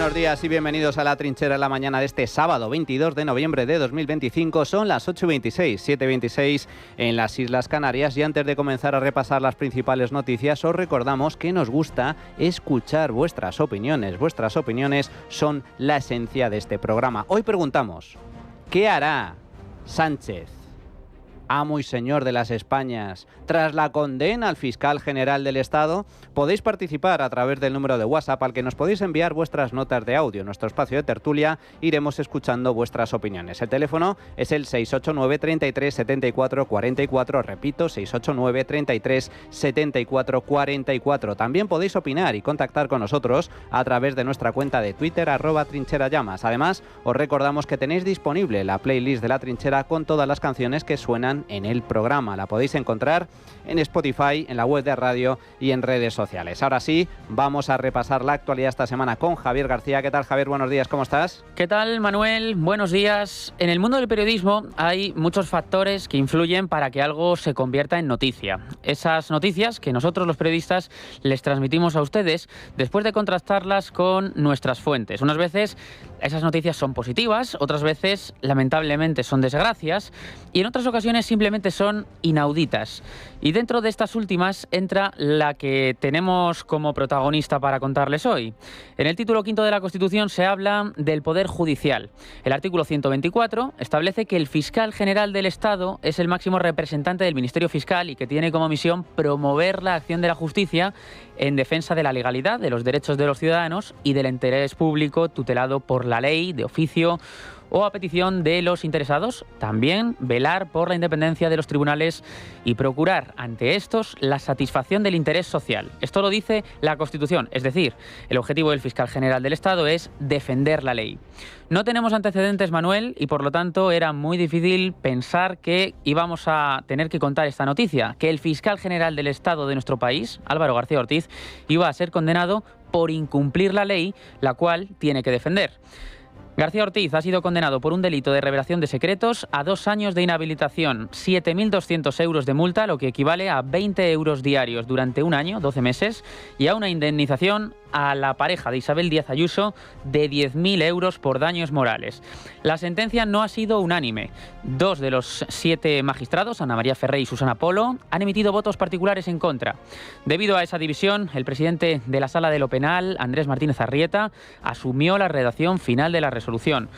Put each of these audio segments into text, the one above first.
buenos días y bienvenidos a La Trinchera en la mañana de este sábado 22 de noviembre de 2025. Son las 8:26, 7:26 en las Islas Canarias, y antes de comenzar a repasar las principales noticias os recordamos que nos gusta escuchar vuestras opiniones. Vuestras opiniones son la esencia de este programa. Hoy preguntamos, ¿qué hará Sánchez, amo y señor de las Españas, tras la condena al fiscal general del Estado? Podéis participar a través del número de WhatsApp al que nos podéis enviar vuestras notas de audio. En nuestro espacio de tertulia iremos escuchando vuestras opiniones. El teléfono es el 689 33 74 44, repito, 689 33 74 44. También podéis opinar y contactar con nosotros a través de nuestra cuenta de Twitter, @trincherallamas. Además, os recordamos que tenéis disponible la playlist de La Trinchera con todas las canciones que suenan en el programa. La podéis encontrar en Spotify, en la web de radio y en redes sociales. Ahora sí, vamos a repasar la actualidad esta semana con Javier García. ¿Qué tal, Javier? Buenos días, ¿cómo estás? ¿Qué tal, Manuel? Buenos días. En el mundo del periodismo hay muchos factores que influyen para que algo se convierta en noticia. Esas noticias que nosotros los periodistas les transmitimos a ustedes después de contrastarlas con nuestras fuentes. Unas veces esas noticias son positivas, otras veces lamentablemente son desgracias y en otras ocasiones simplemente son inauditas. Y dentro de estas últimas entra la que tenemos como protagonista para contarles hoy. En el título quinto de la Constitución se habla del Poder Judicial. El artículo 124 establece que el fiscal general del Estado es el máximo representante del Ministerio Fiscal y que tiene como misión promover la acción de la justicia en defensa de la legalidad, de los derechos de los ciudadanos y del interés público tutelado por la ley, de oficio o a petición de los interesados. También velar por la independencia de los tribunales y procurar ante estos la satisfacción del interés social. Esto lo dice la Constitución, es decir, el objetivo del fiscal general del Estado es defender la ley. No tenemos antecedentes, Manuel, y por lo tanto era muy difícil pensar que íbamos a tener que contar esta noticia, que el fiscal general del Estado de nuestro país, Álvaro García Ortiz, iba a ser condenado por incumplir la ley, la cual tiene que defender. García Ortiz ha sido condenado por un delito de revelación de secretos a 2 años de inhabilitación, 7.200 euros de multa, lo que equivale a 20 euros diarios durante un año, 12 meses, y a una indemnización a la pareja de Isabel Díaz Ayuso de 10.000 euros por daños morales. La sentencia no ha sido unánime. 2 de los 7 magistrados, Ana María Ferrer y Susana Polo, han emitido votos particulares en contra. Debido a esa división, el presidente de la Sala de lo Penal, Andrés Martínez Arrieta, asumió la redacción final de la resolución.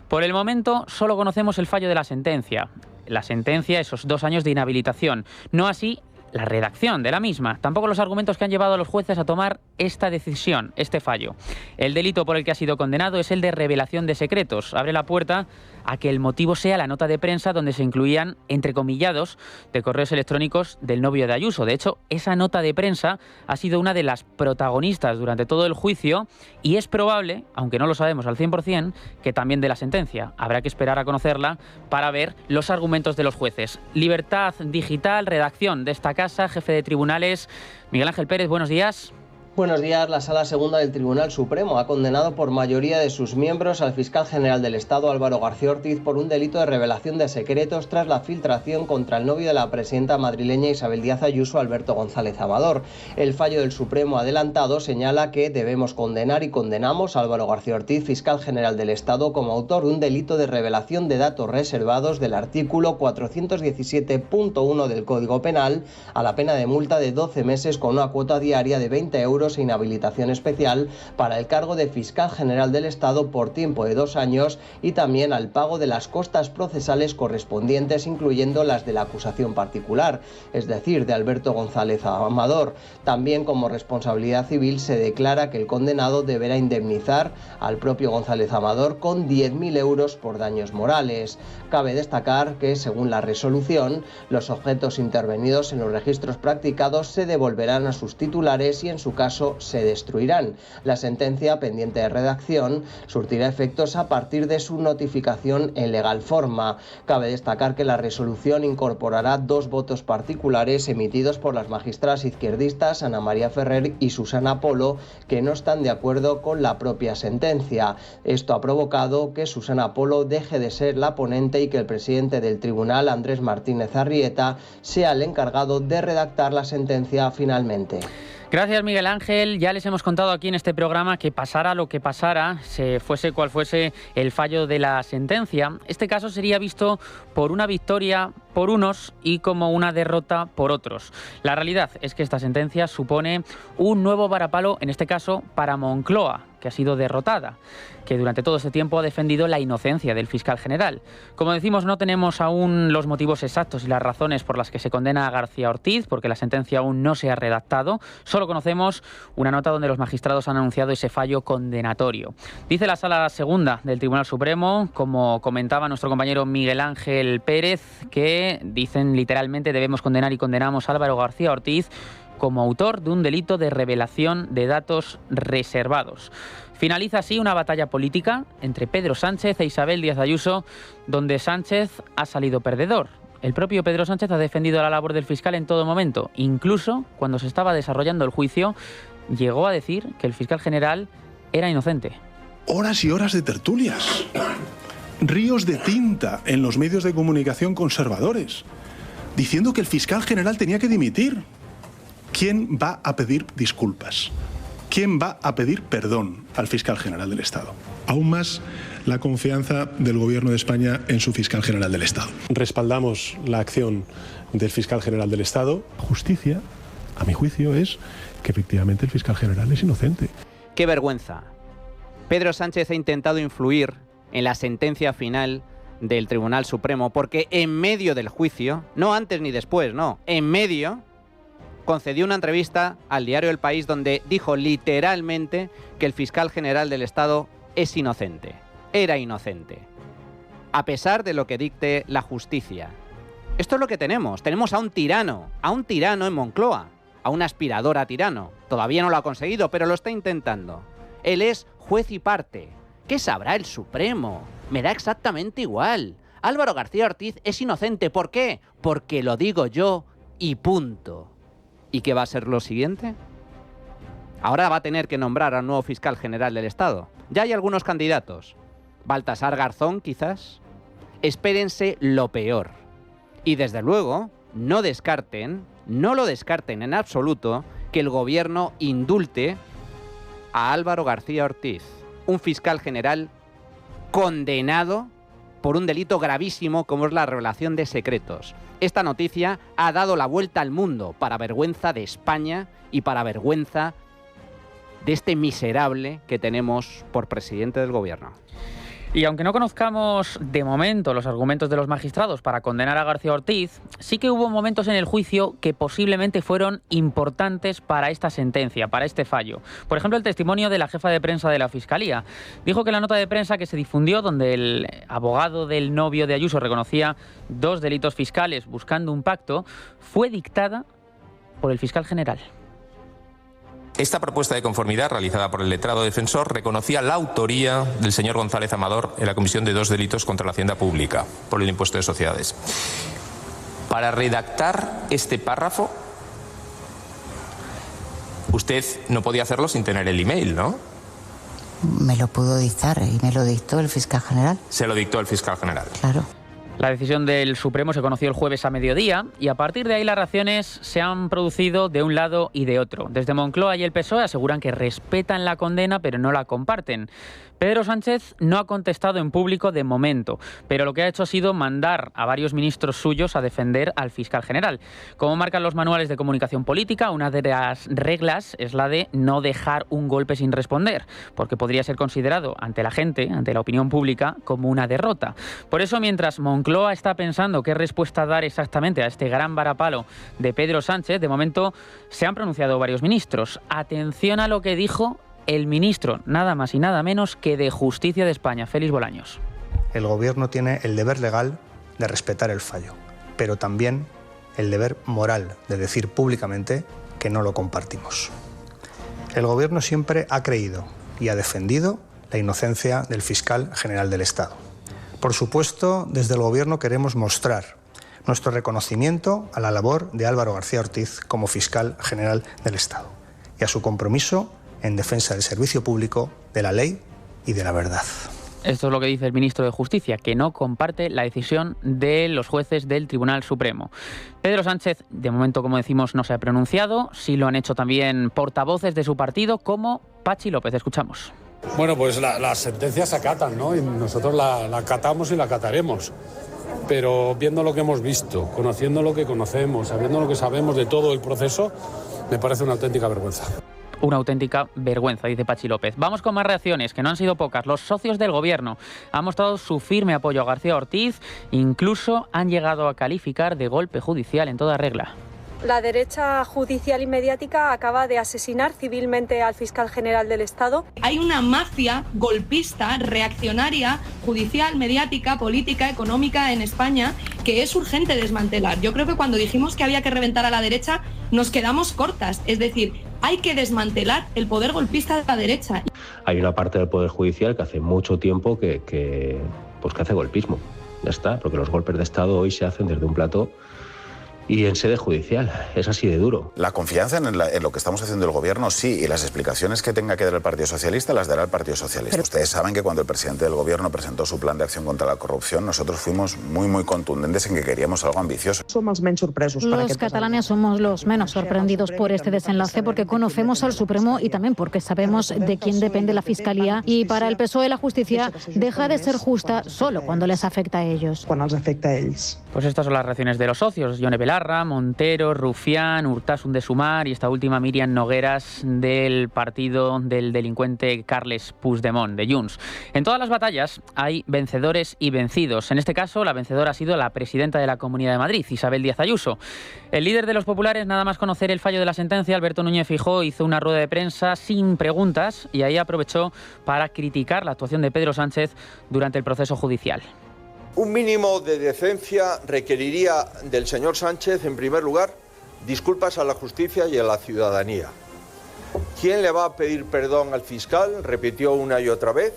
Por el momento, solo conocemos el fallo de la sentencia. La sentencia, esos 2 años de inhabilitación. No así la redacción de la misma, tampoco los argumentos que han llevado a los jueces a tomar esta decisión, este fallo. El delito por el que ha sido condenado es el de revelación de secretos. Abre la puerta a que el motivo sea la nota de prensa donde se incluían entrecomillados de correos electrónicos del novio de Ayuso. De hecho, esa nota de prensa ha sido una de las protagonistas durante todo el juicio y es probable, aunque no lo sabemos al 100%, que también de la sentencia. Habrá que esperar a conocerla para ver los argumentos de los jueces. Libertad Digital, redacción de esta casa, jefe de tribunales, Miguel Ángel Pérez, buenos días. Buenos días. La Sala Segunda del Tribunal Supremo ha condenado por mayoría de sus miembros al fiscal general del Estado, Álvaro García Ortiz, por un delito de revelación de secretos tras la filtración contra el novio de la presidenta madrileña Isabel Díaz Ayuso, Alberto González Amador. El fallo del Supremo adelantado señala que debemos condenar y condenamos a Álvaro García Ortiz, fiscal general del Estado, como autor de un delito de revelación de datos reservados del artículo 417.1 del Código Penal, a la pena de multa de 12 meses con una cuota diaria de 20 euros e inhabilitación especial para el cargo de fiscal general del Estado por tiempo de 2 años y también al pago de las costas procesales correspondientes, incluyendo las de la acusación particular, es decir, de Alberto González Amador. También como responsabilidad civil se declara que el condenado deberá indemnizar al propio González Amador con 10.000 euros por daños morales. Cabe destacar que, según la resolución, los objetos intervenidos en los registros practicados se devolverán a sus titulares y, en su caso, se destruirán. La sentencia, pendiente de redacción, surtirá efectos a partir de su notificación en legal forma. Cabe destacar que la resolución incorporará 2 votos particulares emitidos por las magistradas izquierdistas Ana María Ferrer y Susana Polo, que no están de acuerdo con la propia sentencia. Esto ha provocado que Susana Polo deje de ser la ponente y que el presidente del tribunal, Andrés Martínez Arrieta, sea el encargado de redactar la sentencia finalmente. Gracias, Miguel Ángel. Ya les hemos contado aquí en este programa que pasara lo que pasara, se fuese cual fuese el fallo de la sentencia, este caso sería visto por una victoria por unos y como una derrota por otros. La realidad es que esta sentencia supone un nuevo varapalo, en este caso para Moncloa, que ha sido derrotada, que durante todo este tiempo ha defendido la inocencia del fiscal general. Como decimos, no tenemos aún los motivos exactos y las razones por las que se condena a García Ortiz, porque la sentencia aún no se ha redactado. Solo conocemos una nota donde los magistrados han anunciado ese fallo condenatorio. Dice la Sala Segunda del Tribunal Supremo, como comentaba nuestro compañero Miguel Ángel Pérez, que dicen literalmente debemos condenar y condenamos a Álvaro García Ortiz como autor de un delito de revelación de datos reservados. Finaliza así una batalla política entre Pedro Sánchez e Isabel Díaz Ayuso, donde Sánchez ha salido perdedor. El propio Pedro Sánchez ha defendido la labor del fiscal en todo momento. Incluso cuando se estaba desarrollando el juicio, llegó a decir que el fiscal general era inocente. Horas y horas de tertulias. Ríos de tinta en los medios de comunicación conservadores, diciendo que el fiscal general tenía que dimitir. ¿Quién va a pedir disculpas? ¿Quién va a pedir perdón al fiscal general del Estado? Aún más la confianza del Gobierno de España en su fiscal general del Estado. Respaldamos la acción del fiscal general del Estado. Justicia, a mi juicio, es que efectivamente el fiscal general es inocente. ¡Qué vergüenza! Pedro Sánchez ha intentado influir en la sentencia final del Tribunal Supremo porque en medio del juicio, no antes ni después, no, en medio, concedió una entrevista al diario El País donde dijo literalmente que el fiscal general del Estado es inocente, era inocente, a pesar de lo que dicte la justicia. Esto es lo que tenemos a un tirano en Moncloa, a un aspirador a tirano. Todavía no lo ha conseguido, pero lo está intentando. Él es juez y parte. ¿Qué sabrá el Supremo? Me da exactamente igual. Álvaro García Ortiz es inocente. ¿Por qué? Porque lo digo yo y punto. ¿Y qué va a ser lo siguiente? Ahora va a tener que nombrar al nuevo fiscal general del Estado. Ya hay algunos candidatos. Baltasar Garzón, quizás. Espérense lo peor. Y desde luego, no lo descarten en absoluto que el gobierno indulte a Álvaro García Ortiz, un fiscal general condenado por un delito gravísimo como es la revelación de secretos. Esta noticia ha dado la vuelta al mundo para vergüenza de España y para vergüenza de este miserable que tenemos por presidente del gobierno. Y aunque no conozcamos de momento los argumentos de los magistrados para condenar a García Ortiz, sí que hubo momentos en el juicio que posiblemente fueron importantes para esta sentencia, para este fallo. Por ejemplo, el testimonio de la jefa de prensa de la Fiscalía. Dijo que la nota de prensa que se difundió, donde el abogado del novio de Ayuso reconocía 2 delitos fiscales buscando un pacto, fue dictada por el fiscal general. Esta propuesta de conformidad realizada por el letrado defensor reconocía la autoría del señor González Amador en la comisión de 2 delitos contra la hacienda pública por el impuesto de sociedades. Para redactar este párrafo, usted no podía hacerlo sin tener el email, ¿no? Me lo pudo dictar y me lo dictó el fiscal general. Se lo dictó el fiscal general. Claro. La decisión del Supremo se conoció el jueves a mediodía y a partir de ahí las reacciones se han producido de un lado y de otro. Desde Moncloa y el PSOE aseguran que respetan la condena pero no la comparten. Pedro Sánchez no ha contestado en público de momento, pero lo que ha hecho ha sido mandar a varios ministros suyos a defender al fiscal general. Como marcan los manuales de comunicación política, una de las reglas es la de no dejar un golpe sin responder, porque podría ser considerado ante la gente, ante la opinión pública, como una derrota. Por eso, mientras Moncloa está pensando qué respuesta dar exactamente a este gran varapalo de Pedro Sánchez, de momento se han pronunciado varios ministros. Atención a lo que dijo el ministro, nada más y nada menos que de Justicia de España, Félix Bolaños. El Gobierno tiene el deber legal de respetar el fallo, pero también el deber moral de decir públicamente que no lo compartimos. El Gobierno siempre ha creído y ha defendido la inocencia del fiscal general del Estado. Por supuesto, desde el Gobierno queremos mostrar nuestro reconocimiento a la labor de Álvaro García Ortiz como fiscal general del Estado y a su compromiso en defensa del servicio público, de la ley y de la verdad. Esto es lo que dice el ministro de Justicia, que no comparte la decisión de los jueces del Tribunal Supremo. Pedro Sánchez, de momento, como decimos, no se ha pronunciado. Sí lo han hecho también portavoces de su partido, como Pachi López. Escuchamos. Bueno, pues las sentencias se acatan, ¿no? Y nosotros la acatamos y la acataremos. Pero viendo lo que hemos visto, conociendo lo que conocemos, sabiendo lo que sabemos de todo el proceso, me parece una auténtica vergüenza. Una auténtica vergüenza, dice Pachi López. Vamos con más reacciones, que no han sido pocas. Los socios del Gobierno han mostrado su firme apoyo a García Ortiz, incluso han llegado a calificar de golpe judicial en toda regla. La derecha judicial y mediática acaba de asesinar civilmente al fiscal general del Estado. Hay una mafia golpista, reaccionaria, judicial, mediática, política, económica en España que es urgente desmantelar. Yo creo que cuando dijimos que había que reventar a la derecha nos quedamos cortas. Es decir, hay que desmantelar el poder golpista de la derecha. Hay una parte del Poder Judicial que hace mucho tiempo que hace golpismo. Ya está, porque los golpes de Estado hoy se hacen desde un plató y en sede judicial. Es así de duro. La confianza en lo que estamos haciendo el Gobierno, sí, y las explicaciones que tenga que dar el Partido Socialista las dará el Partido Socialista. Pero ustedes saben que cuando el presidente del Gobierno presentó su plan de acción contra la corrupción, nosotros fuimos muy contundentes en que queríamos algo ambicioso. Somos menos sorpresos. Los catalanes somos los menos sorprendidos por este desenlace porque conocemos al Supremo y también porque sabemos de quién depende la Fiscalía, y para el PSOE la justicia deja de ser justa solo cuando les afecta a ellos. Cuando les afecta a ellos. Pues estas son las reacciones de los socios. Yone Belarra, Montero, Rufián, Urtasun de Sumar y esta última Míriam Nogueras del partido del delincuente Carles Puigdemont, de Junts. En todas las batallas hay vencedores y vencidos. En este caso, la vencedora ha sido la presidenta de la Comunidad de Madrid, Isabel Díaz Ayuso. El líder de los populares, nada más conocer el fallo de la sentencia, Alberto Núñez Feijóo, hizo una rueda de prensa sin preguntas y ahí aprovechó para criticar la actuación de Pedro Sánchez durante el proceso judicial. Un mínimo de decencia requeriría del señor Sánchez, en primer lugar, disculpas a la justicia y a la ciudadanía. ¿Quién le va a pedir perdón al fiscal? Repitió una y otra vez.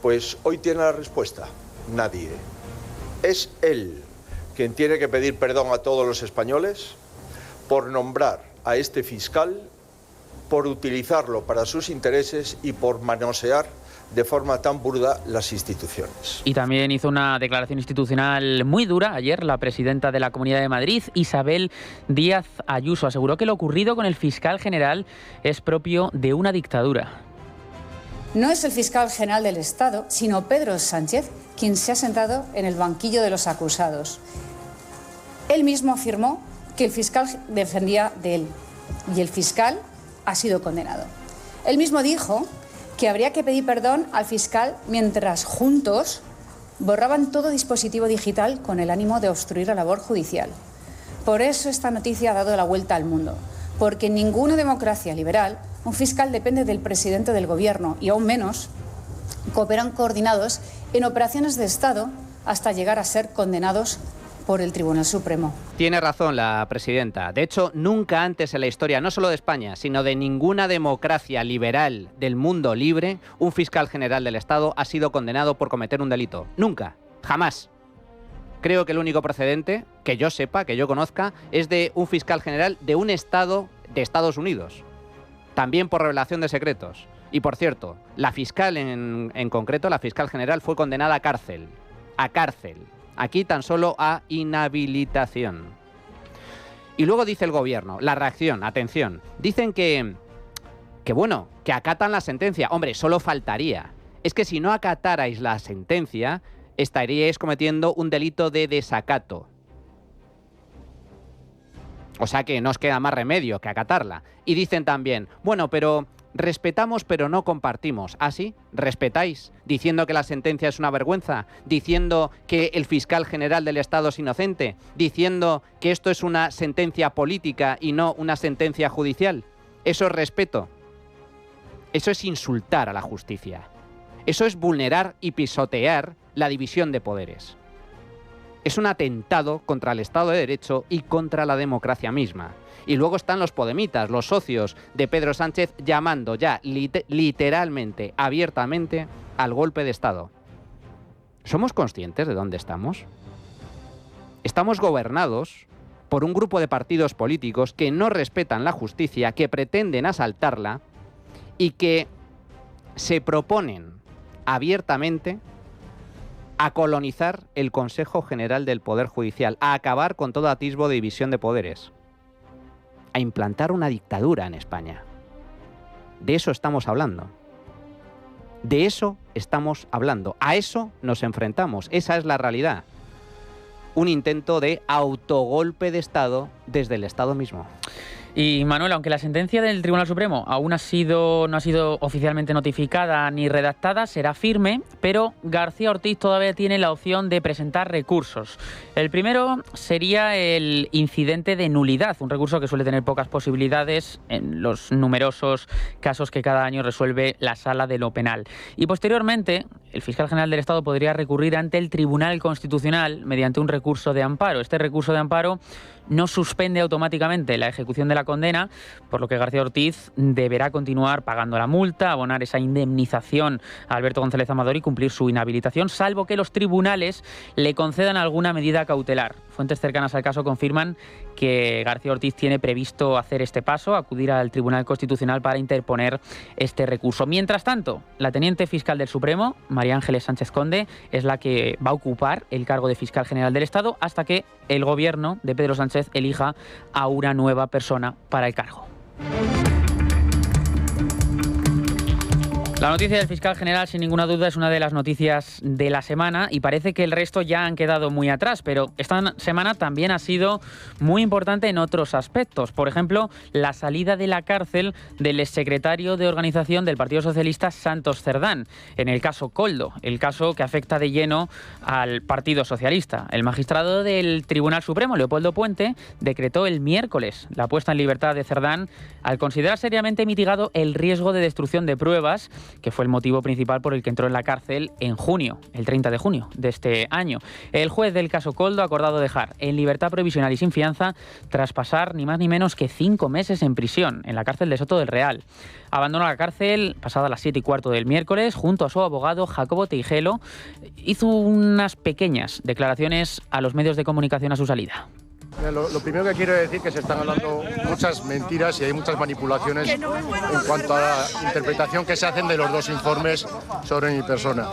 Pues hoy tiene la respuesta. Nadie. Es él quien tiene que pedir perdón a todos los españoles por nombrar a este fiscal, por utilizarlo para sus intereses y por manosear de forma tan burda las instituciones. Y también hizo una declaración institucional muy dura ayer la presidenta de la Comunidad de Madrid, Isabel Díaz Ayuso. Aseguró que lo ocurrido con el fiscal general es propio de una dictadura. No es el fiscal general del Estado, sino Pedro Sánchez, quien se ha sentado en el banquillo de los acusados. Él mismo afirmó que el fiscal defendía de él y el fiscal ha sido condenado. Él mismo dijo que habría que pedir perdón al fiscal mientras juntos borraban todo dispositivo digital con el ánimo de obstruir la labor judicial. Por eso esta noticia ha dado la vuelta al mundo, porque en ninguna democracia liberal un fiscal depende del presidente del gobierno y aún menos cooperan coordinados en operaciones de Estado hasta llegar a ser condenados por el Tribunal Supremo. Tiene razón la presidenta. De hecho, nunca antes en la historia, no solo de España, sino de ninguna democracia liberal del mundo libre, un fiscal general del Estado ha sido condenado por cometer un delito. Nunca. Jamás. Creo que el único precedente, que yo sepa, que yo conozca, es de un fiscal general de un estado de Estados Unidos. También por revelación de secretos. Y por cierto, la fiscal en concreto, la fiscal general, fue condenada a cárcel. A cárcel. Aquí tan solo a inhabilitación. Y luego dice el gobierno, la reacción, atención, dicen que acatan la sentencia. Hombre, solo faltaría. Es que si no acatarais la sentencia, estaríais cometiendo un delito de desacato. O sea que no os queda más remedio que acatarla. Y dicen también, bueno, pero respetamos pero no compartimos. ¿Ah, sí? ¿Respetáis? Diciendo que la sentencia es una vergüenza, diciendo que el fiscal general del Estado es inocente, diciendo que esto es una sentencia política y no una sentencia judicial. ¿Eso es respeto? Eso es insultar a la justicia. Eso es vulnerar y pisotear la división de poderes. Es un atentado contra el Estado de Derecho y contra la democracia misma. Y luego están los podemitas, los socios de Pedro Sánchez, llamando ya literalmente, abiertamente, al golpe de Estado. ¿Somos conscientes de dónde estamos? Estamos gobernados por un grupo de partidos políticos que no respetan la justicia, que pretenden asaltarla y que se proponen abiertamente a colonizar el Consejo General del Poder Judicial, a acabar con todo atisbo de división de poderes, a implantar una dictadura en España. De eso estamos hablando. De eso estamos hablando. A eso nos enfrentamos. Esa es la realidad. Un intento de autogolpe de Estado desde el Estado mismo. Y Manuel, aunque la sentencia del Tribunal Supremo aún no ha sido oficialmente notificada ni redactada, será firme, pero García Ortiz todavía tiene la opción de presentar recursos. El primero sería el incidente de nulidad, un recurso que suele tener pocas posibilidades en los numerosos casos que cada año resuelve la Sala de lo Penal. Y posteriormente, el fiscal general del Estado podría recurrir ante el Tribunal Constitucional mediante un recurso de amparo. Este recurso de amparo no suspende automáticamente la ejecución de la condena, por lo que García Ortiz deberá continuar pagando la multa, abonar esa indemnización a Alberto González Amador y cumplir su inhabilitación, salvo que los tribunales le concedan alguna medida cautelar. Fuentes cercanas al caso confirman que García Ortiz tiene previsto hacer este paso, acudir al Tribunal Constitucional para interponer este recurso. Mientras tanto, la teniente fiscal del Supremo, María Ángeles Sánchez Conde, es la que va a ocupar el cargo de fiscal general del Estado hasta que el gobierno de Pedro Sánchez elija a una nueva persona para el cargo. La noticia del fiscal general, sin ninguna duda, es una de las noticias de la semana y parece que el resto ya han quedado muy atrás, pero esta semana también ha sido muy importante en otros aspectos. Por ejemplo, la salida de la cárcel del exsecretario de organización del Partido Socialista, Santos Cerdán, en el caso Koldo, el caso que afecta de lleno al Partido Socialista. El magistrado del Tribunal Supremo, Leopoldo Puente, decretó el miércoles la puesta en libertad de Cerdán al considerar seriamente mitigado el riesgo de destrucción de pruebas, que fue el motivo principal por el que entró en la cárcel en junio, el 30 de junio de este año. El juez del caso Koldo ha acordado dejar en libertad provisional y sin fianza tras pasar ni más ni menos que 5 meses en prisión en la cárcel de Soto del Real. Abandonó la cárcel pasada las 7:15 del miércoles junto a su abogado Jacobo Teijelo. Hizo unas pequeñas declaraciones a los medios de comunicación a su salida. Lo primero que quiero decir es que se están hablando muchas mentiras y hay muchas manipulaciones en cuanto a la interpretación que se hacen de los dos informes sobre mi persona.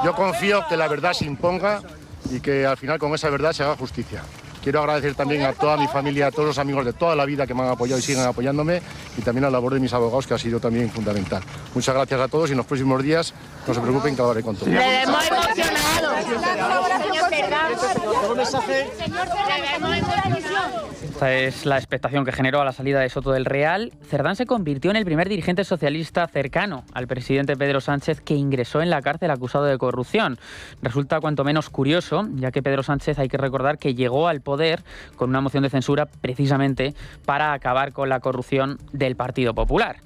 Yo confío que la verdad se imponga y que al final con esa verdad se haga justicia. Quiero agradecer también a toda mi familia, a todos los amigos de toda la vida que me han apoyado y siguen apoyándome, y también a la labor de mis abogados, que ha sido también fundamental. Muchas gracias a todos y en los próximos días no se preocupen que hablaré con todos. Le vemos emocionado. Esta es la expectación que generó a la salida de Soto del Real. Cerdán se convirtió en el primer dirigente socialista cercano al presidente Pedro Sánchez que ingresó en la cárcel acusado de corrupción. Resulta cuanto menos curioso, ya que Pedro Sánchez, hay que recordar que llegó al poder con una moción de censura precisamente para acabar con la corrupción del Partido Popular.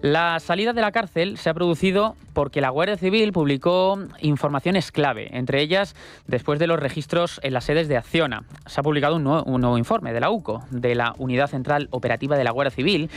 La salida de la cárcel se ha producido porque la Guardia Civil publicó informaciones clave, entre ellas después de los registros en las sedes de Acciona. Se ha publicado un nuevo informe de la UCO, de la Unidad Central Operativa de la Guardia Civil,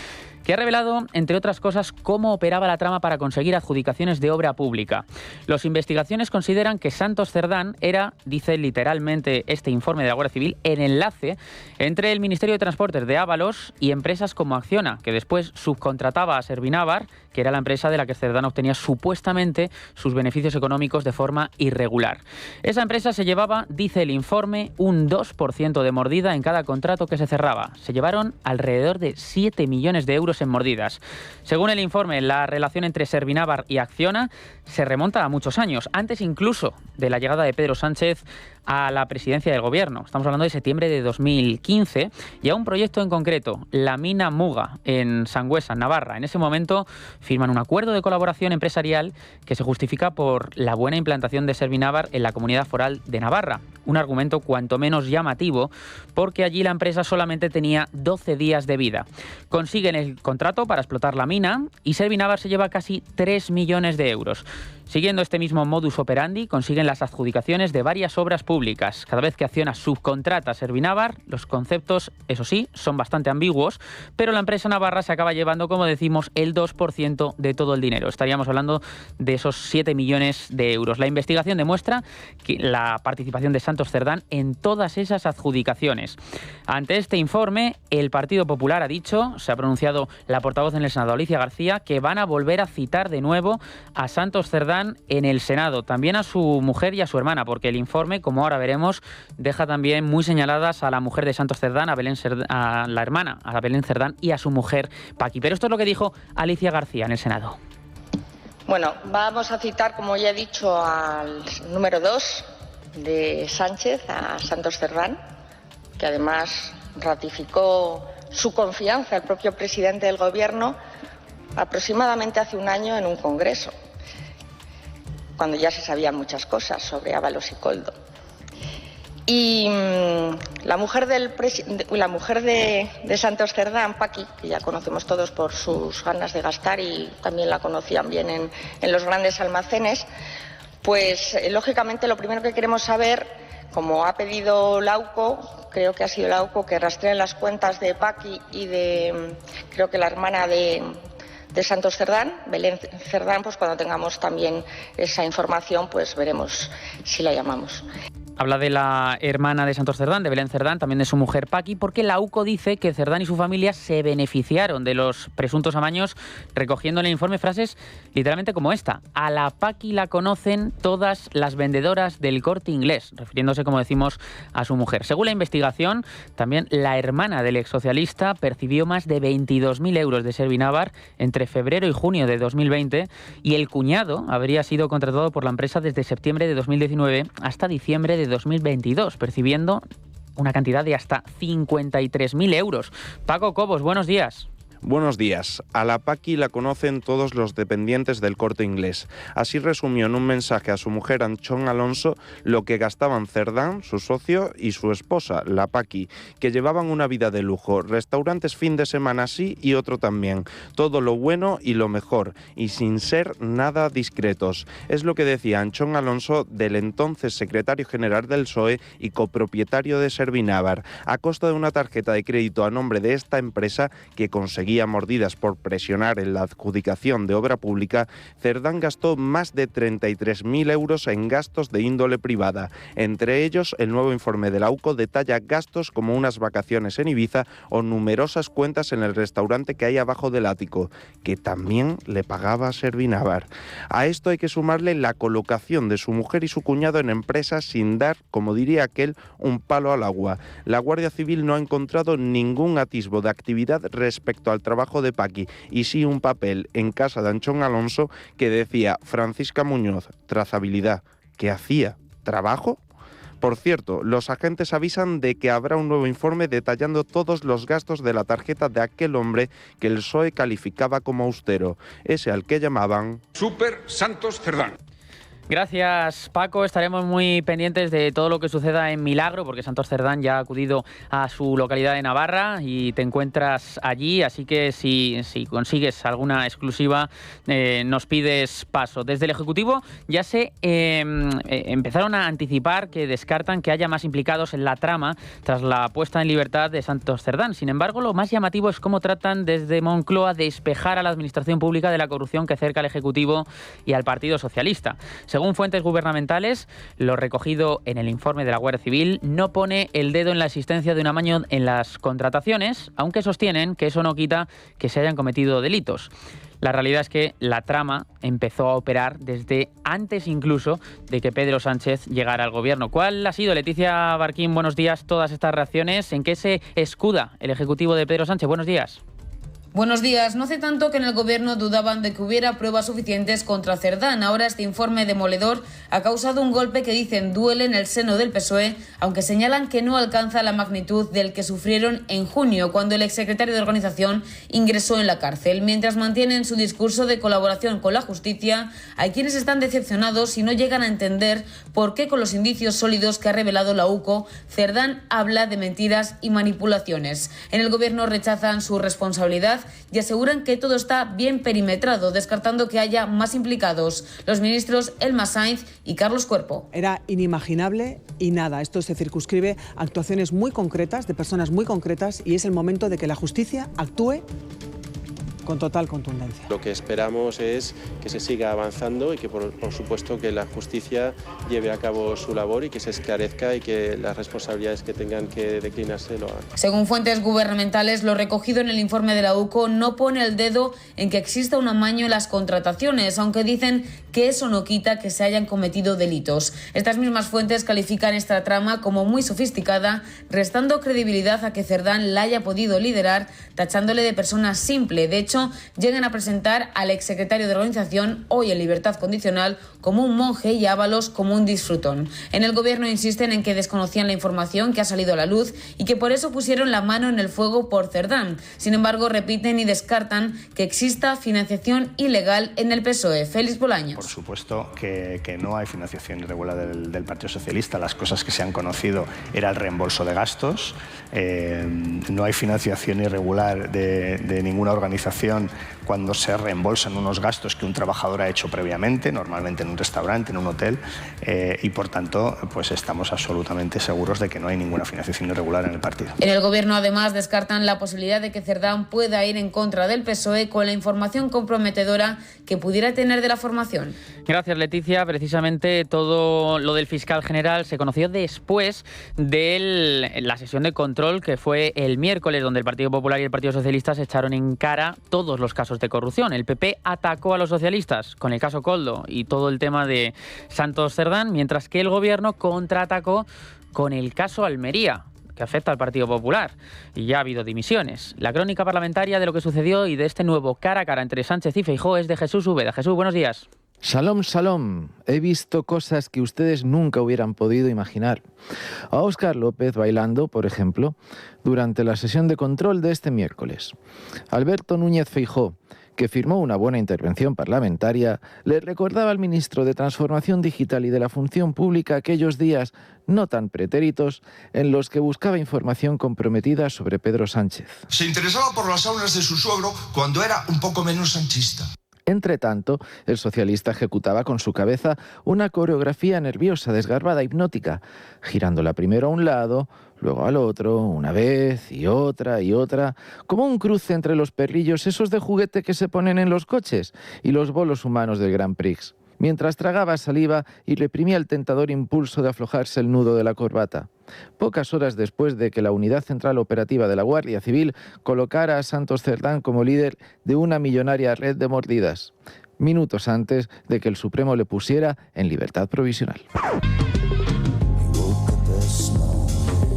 que ha revelado, entre otras cosas, cómo operaba la trama para conseguir adjudicaciones de obra pública. Las investigaciones consideran que Santos Cerdán era, dice literalmente este informe de la Guardia Civil, el enlace entre el Ministerio de Transportes de Ábalos y empresas como Acciona, que después subcontrataba a Servinávar, que era la empresa de la que Cerdán obtenía supuestamente sus beneficios económicos de forma irregular. Esa empresa se llevaba, dice el informe, un 2% de mordida en cada contrato que se cerraba. Se llevaron alrededor de 7 millones de euros en mordidas. Según el informe, la relación entre Servinávar y Acciona se remonta a muchos años, antes incluso de la llegada de Pedro Sánchez a la presidencia del gobierno. Estamos hablando de septiembre de 2015 y a un proyecto en concreto, la mina Muga en Sangüesa, Navarra. En ese momento firman un acuerdo de colaboración empresarial que se justifica por la buena implantación de Servinávar en la Comunidad Foral de Navarra. Un argumento cuanto menos llamativo porque allí la empresa solamente tenía 12 días de vida. Consiguen el contrato para explotar la mina y Servinávar se lleva casi 3 millones de euros. Siguiendo este mismo modus operandi, consiguen las adjudicaciones de varias obras públicas. Cada vez que Acciona subcontrata a Servinávar, los conceptos, eso sí, son bastante ambiguos, pero la empresa navarra se acaba llevando, como decimos, el 2% de todo el dinero. Estaríamos hablando de esos 7 millones de euros. La investigación demuestra que la participación de Santos Cerdán en todas esas adjudicaciones. Ante este informe, el Partido Popular ha dicho, se ha pronunciado la portavoz en el Senado, Alicia García, que van a volver a citar de nuevo a Santos Cerdán Cerdán en el Senado, también a su mujer y a su hermana, porque el informe, como ahora veremos, deja también muy señaladas a la mujer de Santos Cerdán, a la hermana, a Belén Cerdán y a su mujer Paqui. Pero esto es lo que dijo Alicia García en el Senado. Bueno, vamos a citar, como ya he dicho, al número 2 de Sánchez, a Santos Cerdán, que además ratificó su confianza el propio presidente del Gobierno aproximadamente hace un año en un congreso, cuando ya se sabían muchas cosas sobre Ábalos y Koldo. Y la mujer de Santos Cerdán, Paqui, que ya conocemos todos por sus ganas de gastar y también la conocían bien en los grandes almacenes, pues lógicamente lo primero que queremos saber, como ha pedido la UCO, creo que ha sido la UCO, que rastreen las cuentas de Paqui y de, creo que la hermana de Santos Cerdán, Belén Cerdán, pues cuando tengamos también esa información, pues veremos si la llamamos. Habla de la hermana de Santos Cerdán, de Belén Cerdán, también de su mujer Paqui, porque la UCO dice que Cerdán y su familia se beneficiaron de los presuntos amaños, recogiendo en el informe frases literalmente como esta: a la Paqui la conocen todas las vendedoras del Corte Inglés, refiriéndose, como decimos, a su mujer. Según la investigación, también la hermana del exsocialista percibió más de 22.000 euros de Servinavar entre febrero y junio de 2020, y el cuñado habría sido contratado por la empresa desde septiembre de 2019 hasta diciembre de 2022, percibiendo una cantidad de hasta 53.000 euros. Paco Cobos, buenos días. Buenos días. A la Paqui la conocen todos los dependientes del Corte Inglés. Así resumió en un mensaje a su mujer Anchón Alonso lo que gastaban Cerdán, su socio, y su esposa, la Paqui, que llevaban una vida de lujo, restaurantes fin de semana sí y otro también, todo lo bueno y lo mejor, y sin ser nada discretos. Es lo que decía Anchón Alonso del entonces secretario general del PSOE y copropietario de Servinavar, a costa de una tarjeta de crédito a nombre de esta empresa que conseguía mordidas por presionar en la adjudicación de obra pública. Cerdán gastó más de 33.000 euros en gastos de índole privada. Entre ellos, el nuevo informe de la UCO detalla gastos como unas vacaciones en Ibiza o numerosas cuentas en el restaurante que hay abajo del ático, que también le pagaba Servinavar. A esto hay que sumarle la colocación de su mujer y su cuñado en empresas sin dar, como diría aquel, un palo al agua. La Guardia Civil no ha encontrado ningún atisbo de actividad respecto al trabajo de Paqui, y sí un papel en casa de Anchón Alonso que decía Francisca Muñoz, trazabilidad. ¿Qué hacía? ¿Trabajo? Por cierto, los agentes avisan de que habrá un nuevo informe detallando todos los gastos de la tarjeta de aquel hombre que el PSOE calificaba como austero, ese al que llamaban Super Santos Cerdán. Gracias, Paco. Estaremos muy pendientes de todo lo que suceda en Milagro, porque Santos Cerdán ya ha acudido a su localidad de Navarra y te encuentras allí, así que si consigues alguna exclusiva, nos pides paso. Desde el Ejecutivo ya se empezaron a anticipar que descartan que haya más implicados en la trama tras la puesta en libertad de Santos Cerdán. Sin embargo, lo más llamativo es cómo tratan desde Moncloa de despejar a la administración pública de la corrupción que cerca al Ejecutivo y al Partido Socialista. Según fuentes gubernamentales, lo recogido en el informe de la Guardia Civil no pone el dedo en la existencia de un amaño en las contrataciones, aunque sostienen que eso no quita que se hayan cometido delitos. La realidad es que la trama empezó a operar desde antes incluso de que Pedro Sánchez llegara al gobierno. ¿Cuál ha sido, Leticia Barquín, buenos días, todas estas reacciones? ¿En qué se escuda el Ejecutivo de Pedro Sánchez? Buenos días. Buenos días. No hace tanto que en el Gobierno dudaban de que hubiera pruebas suficientes contra Cerdán. Ahora este informe demoledor ha causado un golpe que dicen duele en el seno del PSOE, aunque señalan que no alcanza la magnitud del que sufrieron en junio, cuando el exsecretario de Organización ingresó en la cárcel. Mientras mantienen su discurso de colaboración con la justicia, hay quienes están decepcionados y no llegan a entender por qué, con los indicios sólidos que ha revelado la UCO, Cerdán habla de mentiras y manipulaciones. En el Gobierno rechazan su responsabilidad y aseguran que todo está bien perimetrado, descartando que haya más implicados. Los ministros Elma Sainz y Carlos Cuerpo. Era inimaginable y nada. Esto se circunscribe a actuaciones muy concretas, de personas muy concretas, y es el momento de que la justicia actúe con total contundencia. Lo que esperamos es que se siga avanzando y que por supuesto que la justicia lleve a cabo su labor y que se esclarezca y que las responsabilidades que tengan que declinarse lo hagan. Según fuentes gubernamentales, lo recogido en el informe de la UCO no pone el dedo en que exista un amaño en las contrataciones, aunque dicen que eso no quita que se hayan cometido delitos. Estas mismas fuentes califican esta trama como muy sofisticada, restando credibilidad a que Cerdán la haya podido liderar, tachándole de persona simple. De hecho, llegan a presentar al exsecretario de organización, hoy en libertad condicional, como un monje y Ábalos como un disfrutón. En el gobierno insisten en que desconocían la información que ha salido a la luz y que por eso pusieron la mano en el fuego por Cerdán. Sin embargo, repiten y descartan que exista financiación ilegal en el PSOE. Félix Bolaños. Por supuesto que no hay financiación irregular del Partido Socialista. Las cosas que se han conocido era el reembolso de gastos. No hay financiación irregular de ninguna organización cuando se reembolsan unos gastos que un trabajador ha hecho previamente, normalmente en un restaurante, en un hotel, y por tanto pues estamos absolutamente seguros de que no hay ninguna financiación irregular en el partido. En el gobierno además descartan la posibilidad de que Cerdán pueda ir en contra del PSOE con la información comprometedora que pudiera tener de la formación. Gracias, Leticia. Precisamente todo lo del fiscal general se conoció después de la sesión de control que fue el miércoles, donde el Partido Popular y el Partido Socialista se echaron en cara todos los casos de corrupción. El PP atacó a los socialistas con el caso Koldo y todo el tema de Santos Cerdán, mientras que el gobierno contraatacó con el caso Almería, que afecta al Partido Popular, y ya ha habido dimisiones. La crónica parlamentaria de lo que sucedió y de este nuevo cara a cara entre Sánchez y Feijóo es de Jesús Úbeda. Jesús, buenos días. Shalom, shalom. He visto cosas que ustedes nunca hubieran podido imaginar. A Óscar López bailando, por ejemplo, durante la sesión de control de este miércoles. Alberto Núñez Feijóo, que firmó una buena intervención parlamentaria, le recordaba al ministro de Transformación Digital y de la Función Pública aquellos días no tan pretéritos en los que buscaba información comprometida sobre Pedro Sánchez. Se interesaba por las aulas de su suegro cuando era un poco menos sanchista. Entre tanto, el socialista ejecutaba con su cabeza una coreografía nerviosa, desgarbada, hipnótica, girándola primero a un lado, luego al otro, una vez y otra, como un cruce entre los perrillos esos de juguete que se ponen en los coches y los bolos humanos del Grand Prix, mientras tragaba saliva y reprimía el tentador impulso de aflojarse el nudo de la corbata. Pocas horas después de que la Unidad Central Operativa de la Guardia Civil colocara a Santos Cerdán como líder de una millonaria red de mordidas, minutos antes de que el Supremo le pusiera en libertad provisional.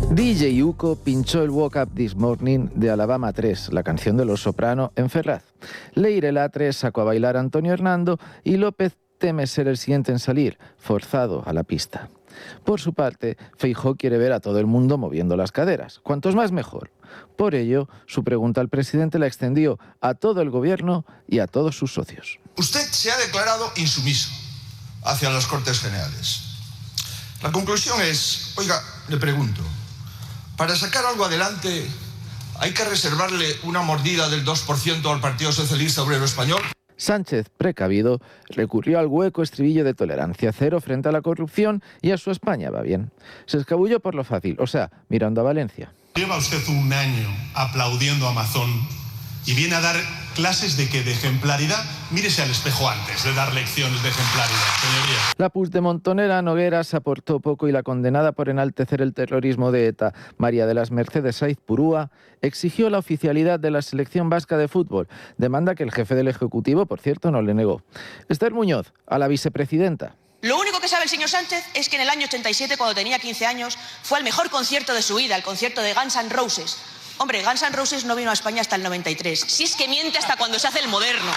DJ Uco pinchó el Woke Up This Morning de Alabama 3, la canción de Los Soprano, en Ferraz. Leire Latre sacó a bailar a Antonio Hernando y López teme ser el siguiente en salir, forzado a la pista. Por su parte, Feijóo quiere ver a todo el mundo moviendo las caderas. Cuantos más mejor. Por ello, su pregunta al presidente la extendió a todo el gobierno y a todos sus socios. Usted se ha declarado insumiso hacia las Cortes Generales. La conclusión es, oiga, le pregunto, para sacar algo adelante, ¿hay que reservarle una mordida del 2% al Partido Socialista Obrero Español? Sánchez, precavido, recurrió al hueco estribillo de tolerancia cero frente a la corrupción y a su España va bien. Se escabulló por lo fácil, o sea, mirando a Valencia. Lleva usted un año aplaudiendo a Amazon y viene a dar clases de ¿qué? De ejemplaridad. Mírese al espejo antes de dar lecciones de ejemplaridad, señoría. La puigdemontonera Nogueras aportó poco y la condenada por enaltecer el terrorismo de ETA, María de las Mercedes Saiz Purúa, exigió la oficialidad de la selección vasca de fútbol, demanda que el jefe del Ejecutivo, por cierto, no le negó. Esther Muñoz, a la vicepresidenta. Lo único que sabe el señor Sánchez es que en el año 87, cuando tenía 15 años, fue al mejor concierto de su vida, el concierto de Guns N' Roses. Hombre, Guns N' Roses no vino a España hasta el 93. Si es que miente hasta cuando se hace el moderno.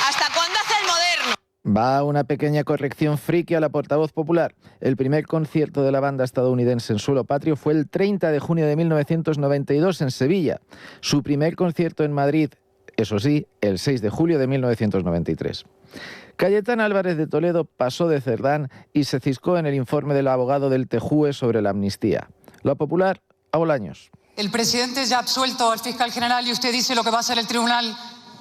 ¿Hasta cuándo hace el moderno? Va una pequeña corrección friki a la portavoz popular. El primer concierto de la banda estadounidense en suelo patrio fue el 30 de junio de 1992 en Sevilla. Su primer concierto en Madrid, eso sí, el 6 de julio de 1993. Cayetana Álvarez de Toledo pasó de Cerdán y se ciscó en el informe del abogado del TJUE sobre la amnistía. La popular, a Bolaños. El presidente ya ha absuelto al fiscal general y usted dice lo que va a hacer el Tribunal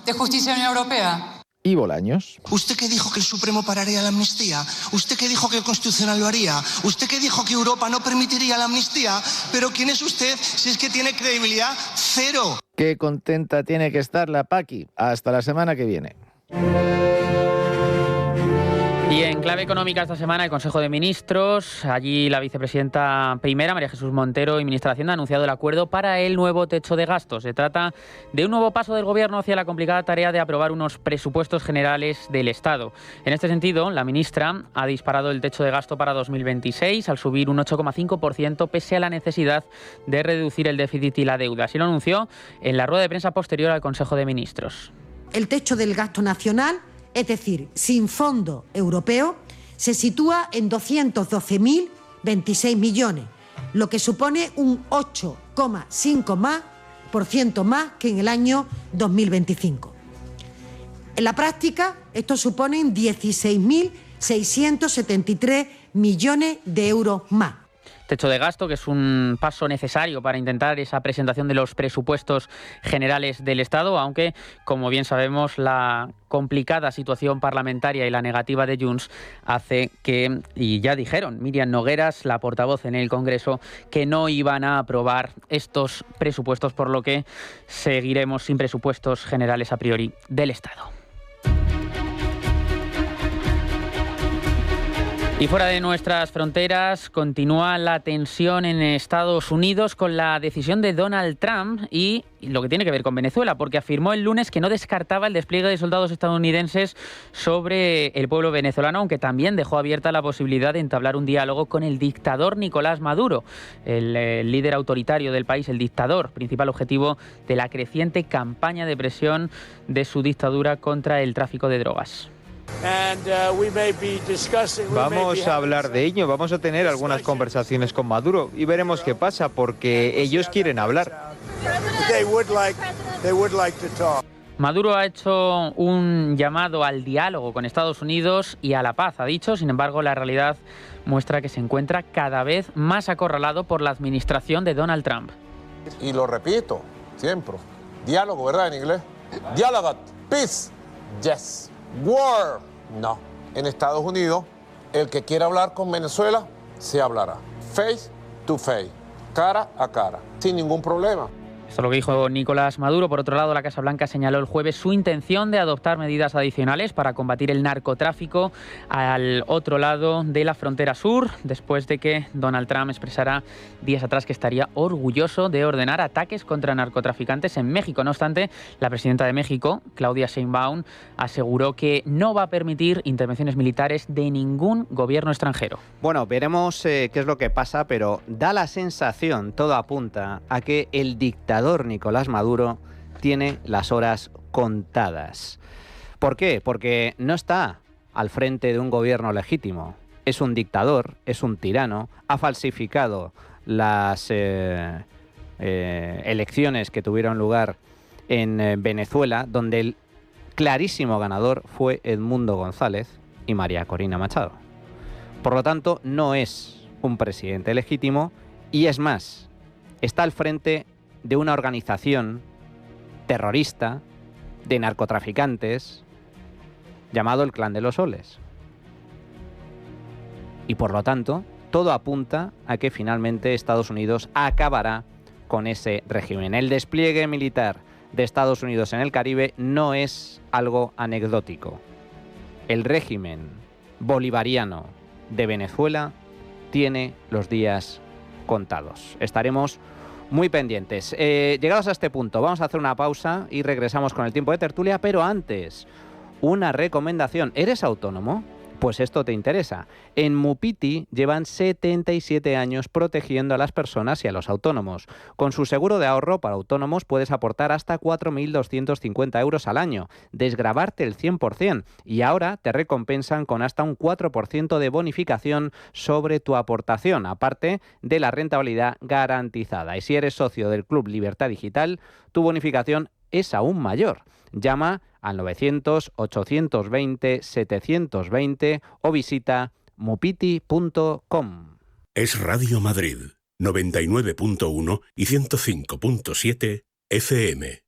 de Justicia de la Unión Europea. ¿Y Bolaños? ¿Usted qué dijo que el Supremo pararía la amnistía? ¿Usted qué dijo que el Constitucional lo haría? ¿Usted qué dijo que Europa no permitiría la amnistía? ¿Pero quién es usted si es que tiene credibilidad cero? Qué contenta tiene que estar la Paqui. Hasta la semana que viene. Y en clave económica esta semana el Consejo de Ministros, allí la vicepresidenta primera, María Jesús Montero, y ministra de Hacienda, ha anunciado el acuerdo para el nuevo techo de gastos. Se trata de un nuevo paso del Gobierno hacia la complicada tarea de aprobar unos presupuestos generales del Estado. En este sentido, la ministra ha disparado el techo de gasto para 2026 al subir un 8,5% pese a la necesidad de reducir el déficit y la deuda. Así lo anunció en la rueda de prensa posterior al Consejo de Ministros. El techo del gasto nacional, es decir, sin fondo europeo, se sitúa en 212.026 millones, lo que supone un 8,5% más que en el año 2025. En la práctica, esto supone 16.673 millones de euros más. Techo de gasto, que es un paso necesario para intentar esa presentación de los presupuestos generales del Estado, aunque, como bien sabemos, la complicada situación parlamentaria y la negativa de Junts hace que, y ya dijeron Míriam Nogueras, la portavoz en el Congreso, que no iban a aprobar estos presupuestos, por lo que seguiremos sin presupuestos generales a priori del Estado. Y fuera de nuestras fronteras continúa la tensión en Estados Unidos con la decisión de Donald Trump y lo que tiene que ver con Venezuela, porque afirmó el lunes que no descartaba el despliegue de soldados estadounidenses sobre el pueblo venezolano, aunque también dejó abierta la posibilidad de entablar un diálogo con el dictador Nicolás Maduro, el líder autoritario del país, el dictador, principal objetivo de la creciente campaña de presión de su dictadura contra el tráfico de drogas. Vamos a hablar de ello, vamos a tener algunas conversaciones con Maduro y veremos qué pasa, porque ellos quieren hablar. Maduro ha hecho un llamado al diálogo con Estados Unidos y a la paz, ha dicho. Sin embargo, la realidad muestra que se encuentra cada vez más acorralado por la administración de Donald Trump. Y lo repito siempre, diálogo, ¿verdad en inglés? Dialogat, peace, yes. War, no. En Estados Unidos, el que quiera hablar con Venezuela, se hablará. Face to face, cara a cara, sin ningún problema. Esto es lo que dijo Nicolás Maduro. Por otro lado, la Casa Blanca señaló el jueves su intención de adoptar medidas adicionales para combatir el narcotráfico al otro lado de la frontera sur, después de que Donald Trump expresara días atrás que estaría orgulloso de ordenar ataques contra narcotraficantes en México. No obstante, la presidenta de México, Claudia Sheinbaum, aseguró que no va a permitir intervenciones militares de ningún gobierno extranjero. Bueno, veremos qué es lo que pasa, pero da la sensación, todo apunta a que el dictador Nicolás Maduro tiene las horas contadas. ¿Por qué? Porque no está al frente de un gobierno legítimo. Es un dictador, es un tirano, ha falsificado las elecciones que tuvieron lugar en Venezuela, donde el clarísimo ganador fue Edmundo González y María Corina Machado. Por lo tanto, no es un presidente legítimo y, es más, está al frente de una organización terrorista de narcotraficantes llamado el Clan de los Soles. Y por lo tanto, todo apunta a que finalmente Estados Unidos acabará con ese régimen. El despliegue militar de Estados Unidos en el Caribe no es algo anecdótico. El régimen bolivariano de Venezuela tiene los días contados. Estaremos muy pendientes. Llegados a este punto, vamos a hacer una pausa y regresamos con el tiempo de tertulia, pero antes, una recomendación. ¿Eres autónomo? Pues esto te interesa. En Mupiti llevan 77 años protegiendo a las personas y a los autónomos. Con su seguro de ahorro para autónomos puedes aportar hasta 4.250 euros al año, desgravarte el 100% y ahora te recompensan con hasta un 4% de bonificación sobre tu aportación, aparte de la rentabilidad garantizada. Y si eres socio del Club Libertad Digital, tu bonificación es aún mayor. Llama al 900-820-720 o visita mupiti.com. Es Radio Madrid, 99.1 y 105.7 FM.